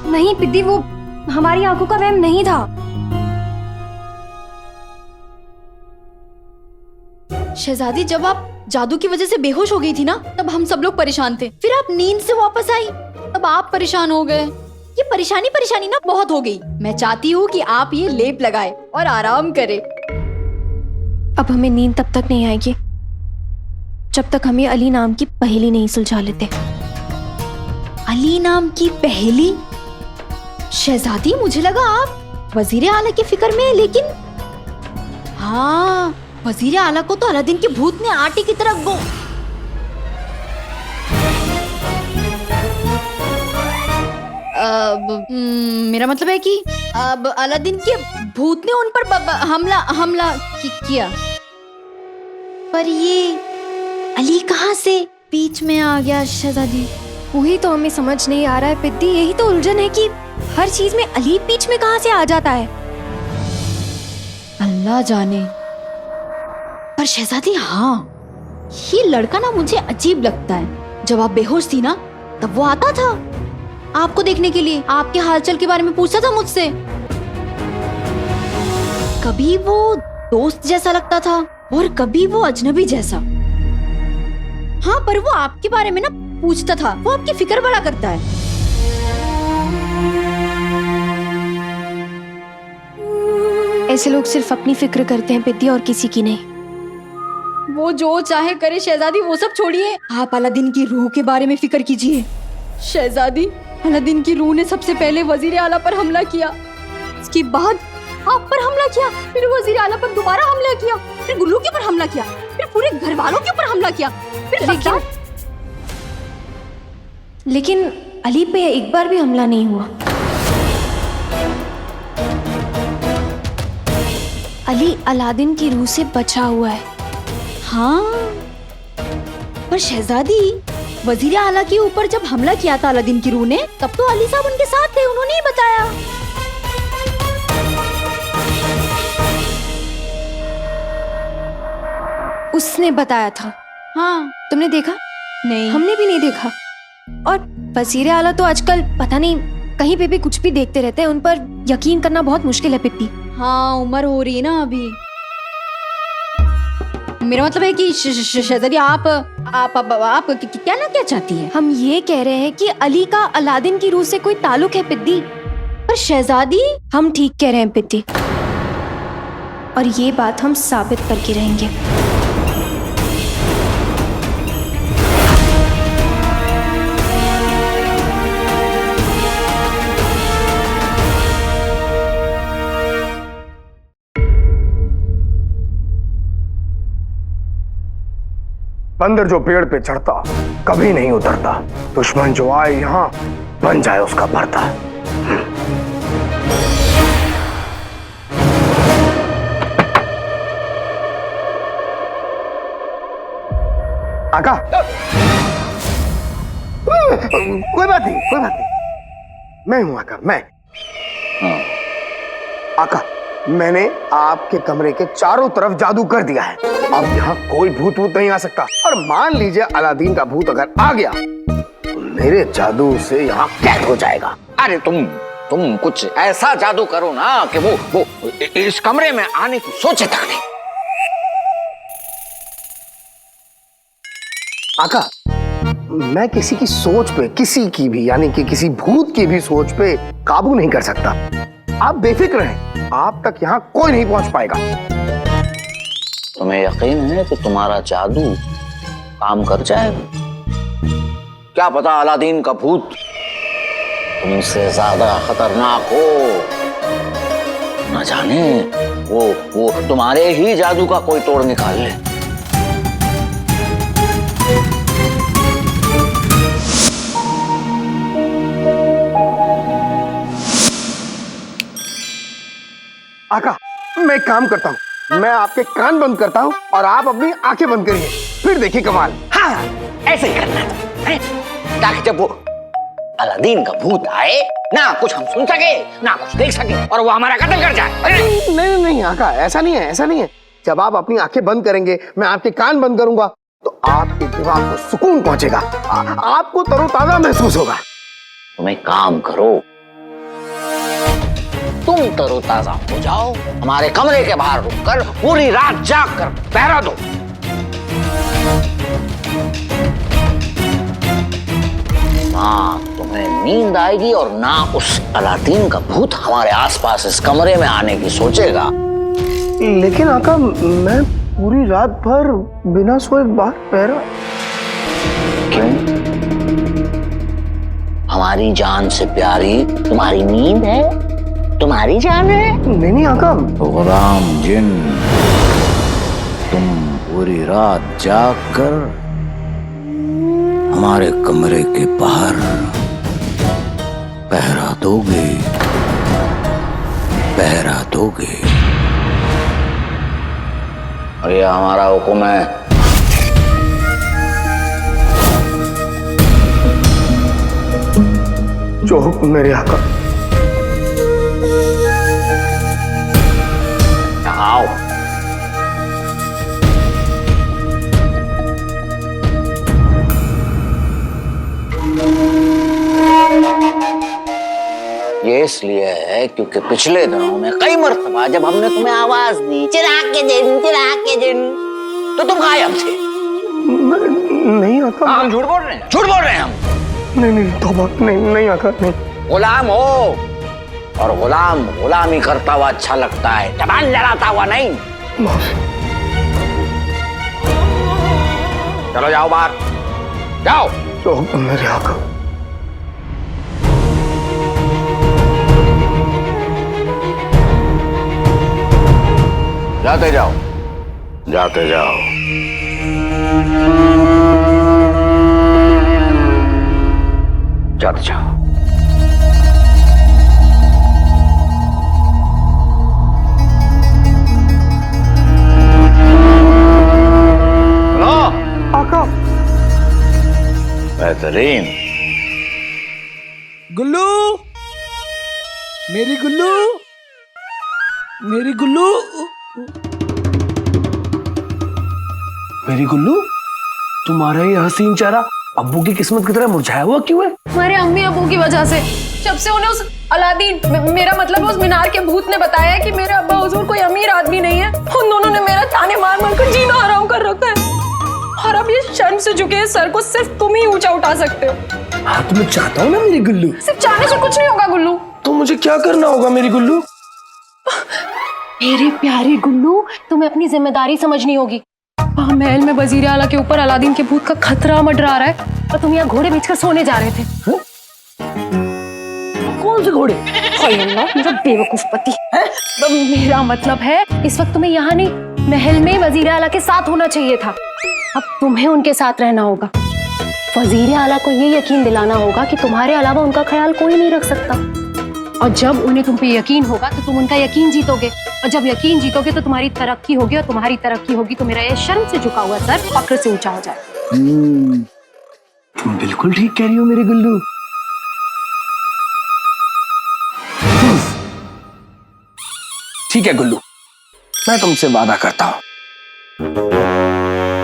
नहीं पिद्दी, वो हमारी आंखों का वहम नहीं था। शहजादी, जब आप जादू की वजह से बेहोश हो गई थी ना, तब हम सब लोग परेशान थे। फिर आप नींद से वापस आई, तब आप परेशान हो गए। ये परेशानी ना बहुत हो गई। मैं चाहती हूँ कि आप ये लेप लगाए और आराम करें। अब हमें नींद तब तक नहीं आएगी जब तक हमें अली नाम की पहेली नहीं सुलझा लेते। अली नाम की पहेली? शहजादी, मुझे लगा आप वजीर आला की फिक्र में, लेकिन हाँ, वजीर आला को तो अलादीन के भूत ने आटे की तरह मेरा मतलब है कि अब अलादीन के भूत ने उन पर हमला किया। पर ये अली कहाँ से बीच में आ गया शहजादी? वही तो हमें समझ नहीं आ रहा है पिद्दी। यही तो उलझन है कि हर चीज में अली बीच में कहाँ से आ जाता है। अल्लाह जाने। पर शहजादी, हाँ, ये लड़का ना मुझे अजीब लगता है। जब आप बेहोश थी ना, तब वो आता था आपको देखने के लिए, आपके हालचाल के बारे में पूछता था मुझसे। कभी वो दोस्त जैसा लगता था और कभी वो अजनबी जैसा। हाँ, पर वो आपके बारे में ना पूछता था, वो आपकी फिक्र बड़ा करता है। ऐसे लोग सिर्फ अपनी फिक्र करते हैं पिद्दी, और किसी की नहीं। वो जो चाहे करे शहजादी, वो सब छोड़िए। आप अलादीन की रूह के बारे में फिक्र कीजिए। शहजादी, अलादीन की रूह ने सबसे पहले वजीर आला पर हमला किया, उसके बाद आप पर हमला किया, फिर वजीर आला पर दोबारा हमला किया, फिर गुल्लू के ऊपर हमला किया, फिर पूरे घर वालों के ऊपर हमला किया, फिर लेकिन अली पे एक बार भी हमला नहीं हुआ। अली अलादीन की रूह से बचा हुआ है। हाँ, पर शहजादी, वजीर आला के ऊपर जब हमला किया था अलादीन की रूह ने, तब तो अली साहब उनके साथ थे, उन्होंने ही बताया। उसने बताया था। हाँ, तुमने देखा? नहीं, हमने भी नहीं देखा। और वजीर आला तो आजकल पता नहीं कहीं पे भी कुछ भी देखते रहते हैं। उन पर यकीन करना बहुत मुश्किल है पिप्पी। हाँ, उम्र हो रही है ना अभी। मेरा मतलब है कि शहजादी, आप क्या चाहती है? हम ये कह रहे हैं कि अली का अलादीन की रूह से कोई ताल्लुक है पिद्दी। पर शहजादी, हम ठीक कह रहे हैं पिद्दी, और ये बात हम साबित करके रहेंगे। बंदर जो पेड़ पे चढ़ता कभी नहीं उतरता। दुश्मन जो आए यहाँ बन जाए उसका भरता। आका, कोई बात नहीं, कोई बात नहीं, मैं हूं आका, मैं। आका, मैंने आपके कमरे के चारों तरफ जादू कर दिया है। अब यहाँ कोई भूत नहीं आ सकता। और मान लीजिए अलादीन का भूत अगर आ गया तो मेरे जादू से यहाँ कैद हो जाएगा। अरे तुम कुछ ऐसा जादू करो ना कि वो इस कमरे में आने की सोचे तक नहीं। आका, मैं किसी की सोच पे, किसी की भी, यानी कि किसी भूत की भी सोच पे काबू नहीं कर सकता। आप बेफिक्र हैं, आप तक यहाँ कोई नहीं पहुंच पाएगा। तुम्हें यकीन है कि तुम्हारा जादू काम कर जाएगा? क्या पता अलादीन का भूत तुमसे ज्यादा खतरनाक हो। न जाने वो तुम्हारे ही जादू का कोई तोड़ निकाल ले। आका, मैं एक काम करता हूँ, मैं आपके कान बंद करता हूँ और आप अपनी आंखें बंद करिए, फिर देखिए कमाल। हाँ, ऐसे ही करना है, ताकि जब वो अलादीन का भूत आए ना कुछ हम सुन सके ना कुछ देख सके और वो हमारा कत्ल कर जाए। नहीं नहीं आका, ऐसा नहीं है, ऐसा नहीं है। जब आप अपनी आंखें बंद करेंगे, मैं आपके कान बंद करूंगा, तो आपके दिमाग को सुकून पहुंचेगा, आपको तरोताजा महसूस होगा। तुम एक काम करो, तुम तरोताजा हो जाओ, हमारे कमरे के बाहर रुककर पूरी रात जाग कर पहरा दो। नींद आएगी और ना उस अलादीन का भूत हमारे आसपास इस कमरे में आने की सोचेगा। लेकिन आका, मैं पूरी रात भर बिना सोए बाहर पैरा। क्यों? हमारी जान से प्यारी तुम्हारी नींद है, तुम्हारी जान है। नहीं आका। गुलाम जिन, तुम पूरी रात जाग कर हमारे कमरे के बाहर पहरा दोगे, पहरा दोगे। और ये हमारा हुक्म है। जो हुक्म मेरे आका। आओ। ये इसलिए है क्योंकि पिछले दिनों में कई मर्तबा जब हमने तुम्हें आवाज दी चिराग के दिन, तो तुम गायब थे। नहीं आका। हम झूठ बोल रहे हैं, झूठ बोल रहे हैं हम। नहीं तौबा, नहीं आका, नहीं। गुलाम हो और गुलाम गुलामी करता हुआ अच्छा लगता है, जबान लड़ाता हुआ नहीं। माफी। चलो जाओ बाहर, जाओ। जो हुक्म मेरे आका। जाते जाओ, जाते जाओ। जाते जाओ। सुनो आका। बेहतरीन। गुल्लू, मेरी गुल्लू, मेरी गुल्लू, मेरी गुल्लू, तुम्हारा ये हसीन चेहरा अब्बू की किस्मत की तरह मुरझाया हुआ क्यों है? हमारे अम्मी अबू की वजह से। जब से उन्हें उस अलादीन, मेरा मतलब उस मीनार के भूत ने बताया है कि मेरे अब्बा हुजूर कोई अमीर आदमी नहीं है, उन दोनों ने मेरा ताने मार मार कर जीना हराम कर रखा है। और अब ये शर्म से झुके सर को सिर्फ तुम ही ऊंचा उठा सकते हो। हाँ, तो मैं चाहता हूँ ना मेरी गुल्लू। सिर्फ चाहने से कुछ नहीं होगा गुल्लू। तो मुझे क्या करना होगा मेरी गुल्लू? मेरे प्यारे गुल्लू, तुम्हें अपनी जिम्मेदारी समझनी होगी। वहाँ महल में वजीर आला के ऊपर अलादीन के भूत का खतरा मंडरा रहा है और तुम यहाँ घोड़े बेचकर सोने जा रहे थे। कौन से घोड़े? मेरा बेवकूफ पति। मेरा मतलब है इस वक्त तुम्हें यहाँ नहीं, महल में वजीर आला के साथ होना चाहिए था। अब तुम्हें उनके साथ रहना होगा। वजीर आला को ये यकीन दिलाना होगा कि तुम्हारे अलावा उनका ख्याल कोई नहीं रख सकता। और जब उन्हें तुम पे यकीन होगा तो तुम उनका यकीन जीतोगे, और जब यकीन जीतोगे तो तुम्हारी तरक्की होगी, और तुम्हारी तरक्की होगी तो मेरा ये शर्म से झुका हुआ सर फक्र से ऊंचा हो जाए। तुम बिल्कुल ठीक कह रही हो मेरी गुल्लू। ठीक है गुल्लू, मैं तुमसे वादा करता हूँ,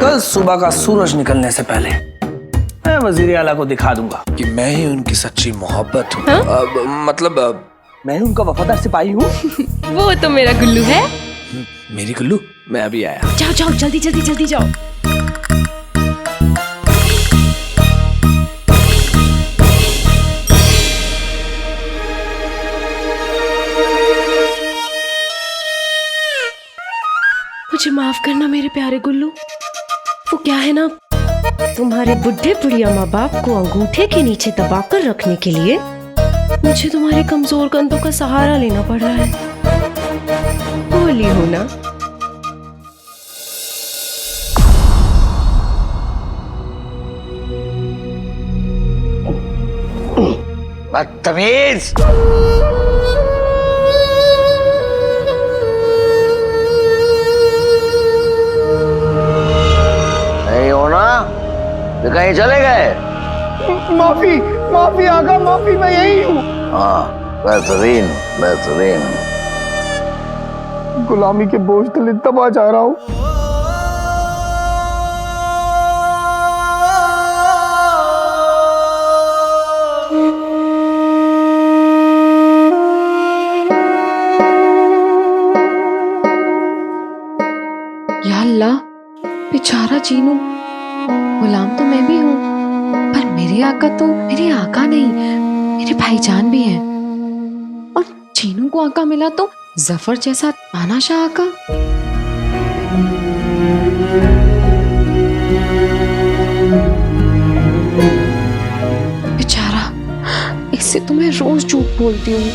कल सुबह का सूरज निकलने से पहले मैं वजीर आला को दिखा दूंगा कि मैं ही उनकी सच्ची मोहब्बत हूँ। मतलब मैं ही उनका वफादार सिपाही हूँ। वो तो मेरा गुल्लू है। मेरी गुल्लू, मैं अभी आया। जाओ जाओ, जल्दी जल्दी जल्दी जाओ। मुझे माफ करना मेरे प्यारे गुल्लू। वो क्या है ना, तुम्हारे बुढ़े बुढ़िया माँ बाप को अंगूठे के नीचे दबाकर रखने के लिए मुझे तुम्हारे कमजोर कंधों का सहारा लेना पड़ रहा है। बोली हो ना। बदतमीज। नहीं हो ना, तो कहीं चले गए? माफी माफी आका, माफी, मैं यही हूँ। हाँ, बेहतरीन बेहतरीन। गुलामी के बोझ तले दबा जा रहा हूँ। या अल्लाह, बेचारा चीनू, गुलाम तो मैं भी हूँ, पर मेरे आका तो मेरे आका नहीं, मेरे भाईजान भी हैं। और चीनू को आका मिला तो जफर जैसा तानाशाह आका। बेचारा, इससे तो मैं रोज झूठ बोलती हूँ,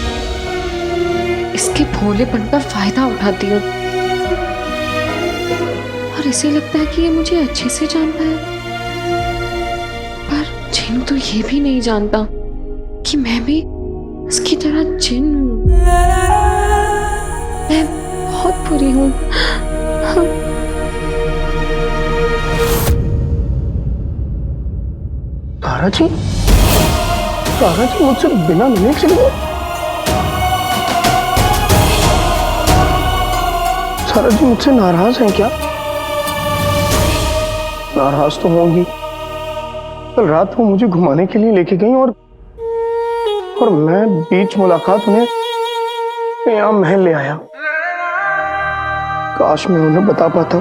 इसके भोलेपन का फायदा उठाती हूँ, और इसे लगता है कि ये मुझे अच्छे से जानता है। पर चीनू तो ये भी नहीं जानता कि मैं भी इसकी तरह जिन हूँ। मैं बहुत बुरी हूँ। तारा जी मुझसे बिना मिले चले गए। तारा जी मुझसे नाराज हैं क्या? नाराज तो होंगी। कल रात वो मुझे घुमाने के लिए लेके गई और मैं बीच मुलाकात उन्हें यहाँ महल ले आया। काश मैं उन्हें बता पाता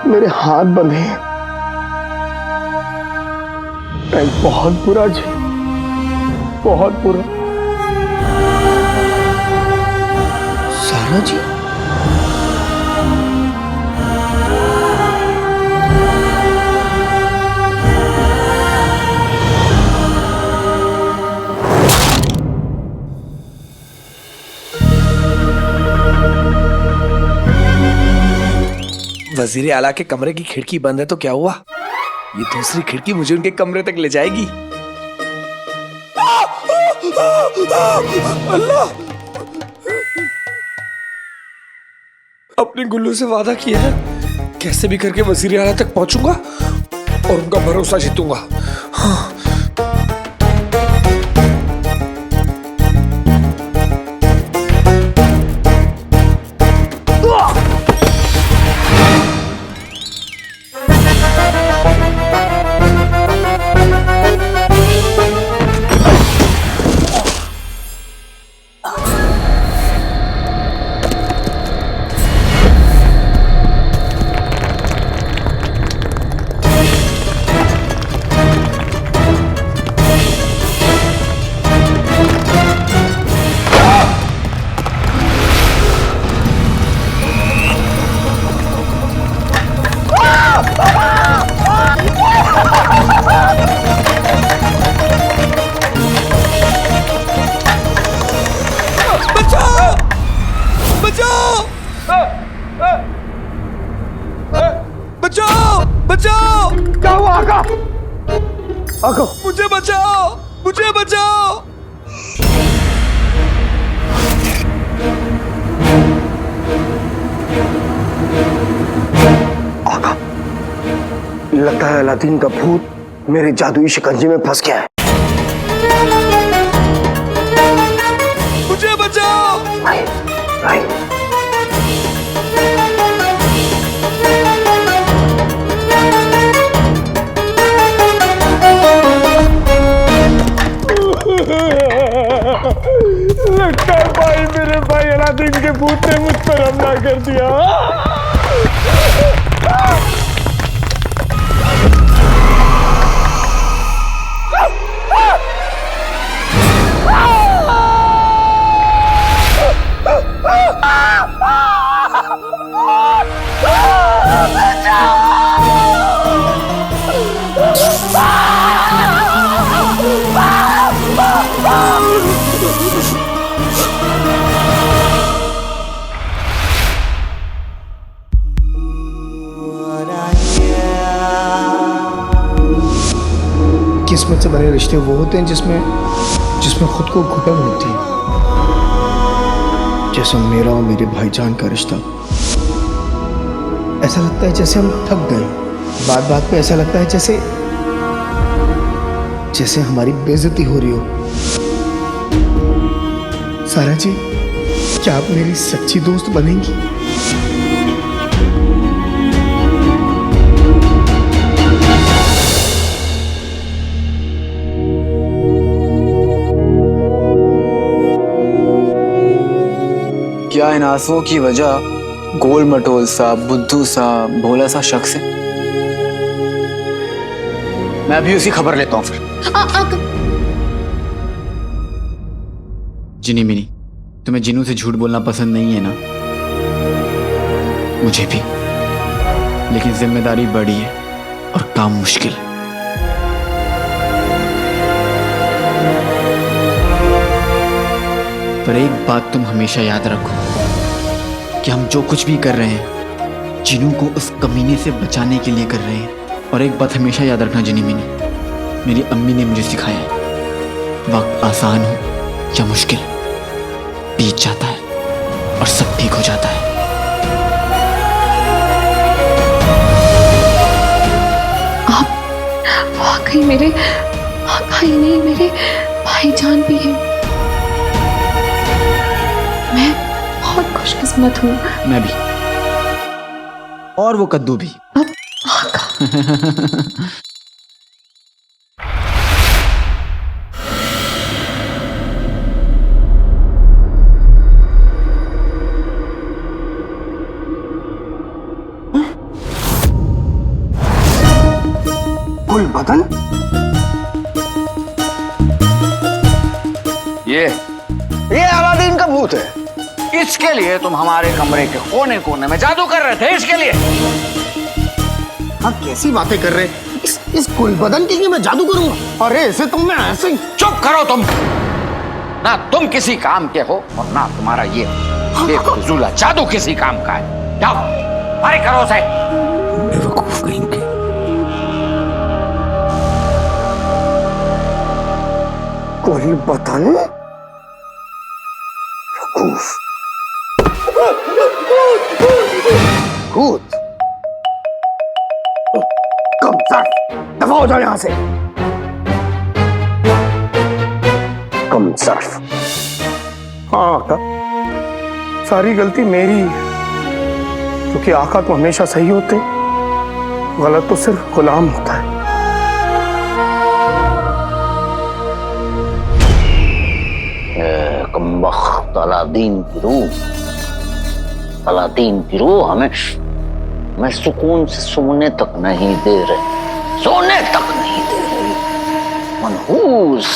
मेरे हाथ बंधे हैं। मैं बहुत बुरा जी, बहुत बुरा। सारा जी, वजीर आला के कमरे की खिड़की बंद है तो क्या हुआ? ये दूसरी खिड़की मुझे उनके कमरे तक ले जाएगी। अल्लाह! अपनी गुल्लू से वादा किया है, कैसे भी करके वजीर आला तक पहुंचूंगा और उनका भरोसा जीतूंगा। हाँ। बचाओ! क्या हुआ आका? आका, मुझे बचाओ! मुझे बचाओ! आका, लगता है अलादीन का भूत मेरे जादुई शिकंजे में फंस गया है। मुझे बचाओ! नहीं, नहीं। लगता है भाई, मेरे भाई अलादीन के भूत ने मुझ पर हमला कर दिया। किस्मत से बने रिश्ते वो होते हैं जिसमें खुद को घुटन होती है, जैसे मेरा और मेरे भाईजान का रिश्ता। ऐसा लगता है जैसे हम थक गए, बात बात पे ऐसा लगता है जैसे हमारी बेइज्जती हो रही हो। सारा जी, क्या आप मेरी सच्ची दोस्त बनेंगी? क्या इन आंसुओं की वजह गोल मटोल सा, बुद्धू सा, भोला सा शख्स है? मैं अभी उसकी खबर लेता हूँ फिर। जिनी मिनी, तुम्हें जिनू से झूठ बोलना पसंद नहीं है ना? मुझे भी, लेकिन जिम्मेदारी बड़ी है और काम मुश्किल। पर एक बात तुम हमेशा याद रखो कि हम जो कुछ भी कर रहे हैं जिनू को उस कमीने से बचाने के लिए कर रहे हैं। और एक बात हमेशा याद रखना जिनी मिनी, मेरी अम्मी ने मुझे सिखाया है, वक्त आसान हो या मुश्किल, बीत जाता है और सब ठीक हो जाता है। आप वाकई मेरे भाई नहीं, मेरे भाईजान भी हैं। मैं बहुत खुशकिस्मत हूँ। मैं भी, और वो कद्दू भी। कुल बदन ये अलादीन का भूत है। इसके लिए तुम हमारे कमरे के कोने कोने में जादू कर रहे थे, इसके लिए। आप कैसी बातें कर रहे हैं? इस कुल बदन के लिए मैं जादू करूंगा? अरे ऐसे तुम मैं ऐसे ही। चुप करो तुम। ना तुम किसी काम के हो और ना तुम्हारा ये बेफिजूला जादू किसी काम का है। जाओ मारे करो उसे। बेवकूफ कहीं के। कुल बदन भूत। कम सर, दफा हो जाओ यहां से। कम सर्फ। हाँ आका, सारी गलती मेरी है, क्योंकि आका तो हमेशा सही होते, गलत तो सिर्फ गुलाम होता है। कमबख्त अलादीन की रूह हमें सुकून से सोने तक नहीं दे रहे, सोने तक नहीं दे रही। मनहूस।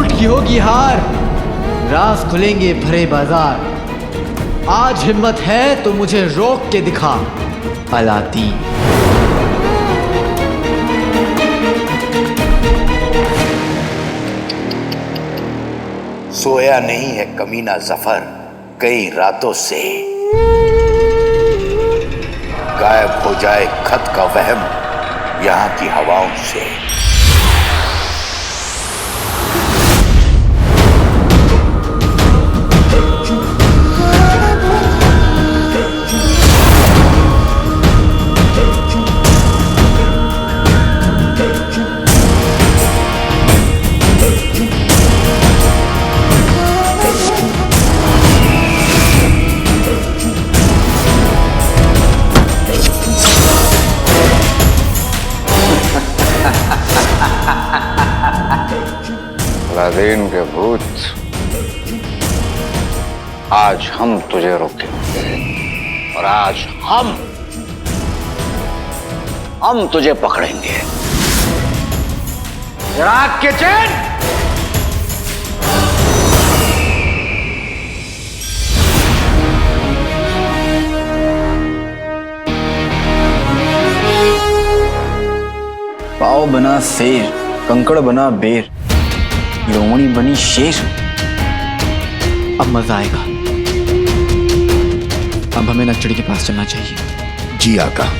की होगी हार, राज खुलेंगे भरे बाजार। आज हिम्मत है तो मुझे रोक के दिखा अलादीन। सोया नहीं है कमीना जफर कई रातों से, गायब हो जाए खत का वहम यहां की हवाओं से। अलादीन के भूत, आज हम तुझे रोकेंगे और आज हम तुझे पकड़ेंगे। रात के चैन पाव बना शेर, कंकड़ बना बेर, लोमड़ी बनी शेर। अब मजा आएगा। अब हमें नक्चड़ी के पास चलना चाहिए। जी आका।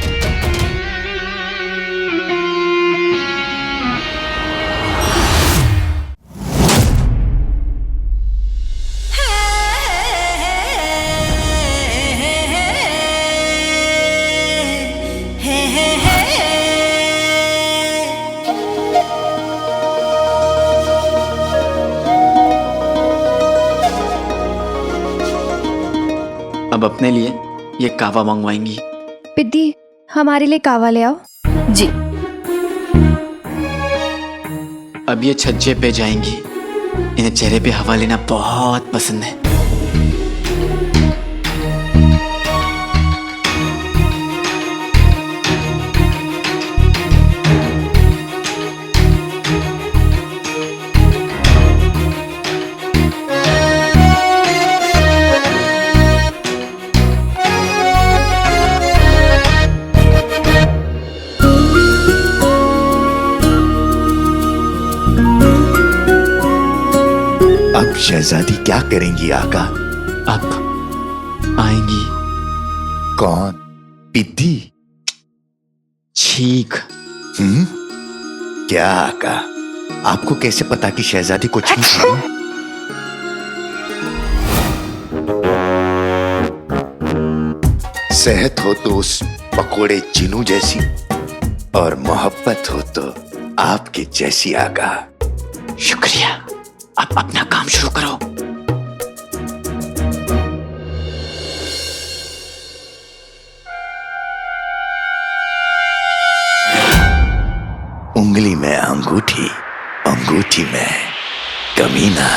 अब अपने लिए ये कावा मंगवाएंगी। पिद्दी, हमारे लिए कावा ले आओ। जी। अब ये छज्जे पे जाएंगी। इन्हें चेहरे पे हवा लेना बहुत पसंद है। अब शहजादी क्या करेंगी आका? अब आएंगी। कौन? पिद्दी? छींक। क्या आका? आपको कैसे पता कि शहजादी को छींक आई? सेहत हो तो उस पकोड़े चिनू जैसी, और मोहब्बत हो तो आपके जैसी आका। शुक्रिया। अब अपना काम शुरू करो। उंगली में अंगूठी, अंगूठी में कमीना।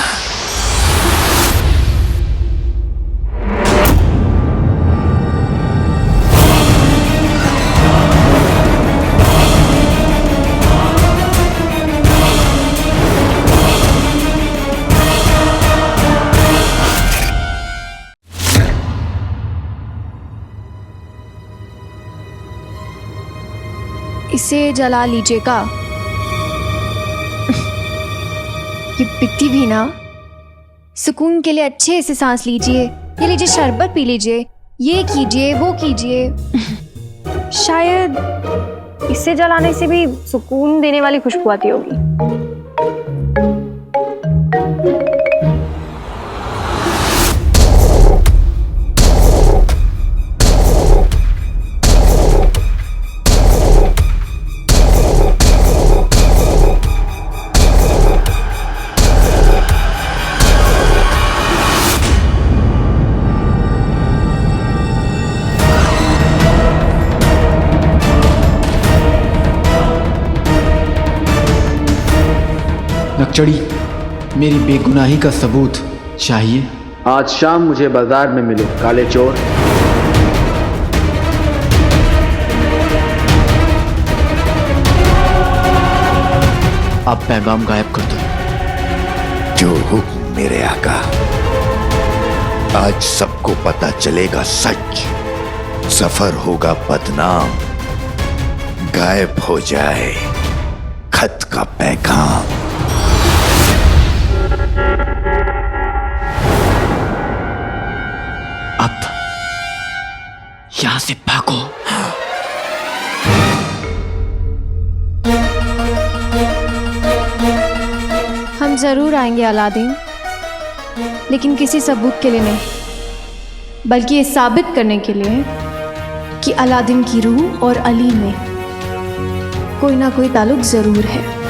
इसे जला लीजिएगा। ये पित्ती भी ना, सुकून के लिए अच्छे से सांस लीजिए। ये लीजिए, शरबत पी लीजिए, ये कीजिए, वो कीजिए। शायद इसे जलाने से भी सुकून देने वाली खुशबू आती होगी। नक्चड़ी, मेरी बेगुनाही का सबूत चाहिए। आज शाम मुझे बाजार में मिले काले चोर। अब पैगाम गायब कर दो। जो हुक्म मेरे आका। आज सबको पता चलेगा सच। सफर होगा बदनाम, गायब हो जाए खत का पैगाम। अब यहां से भागो। हम जरूर आएंगे अलादीन, लेकिन किसी सबूत के लिए नहीं, बल्कि ये साबित करने के लिए कि अलादीन की रूह और अली में कोई ना कोई ताल्लुक जरूर है।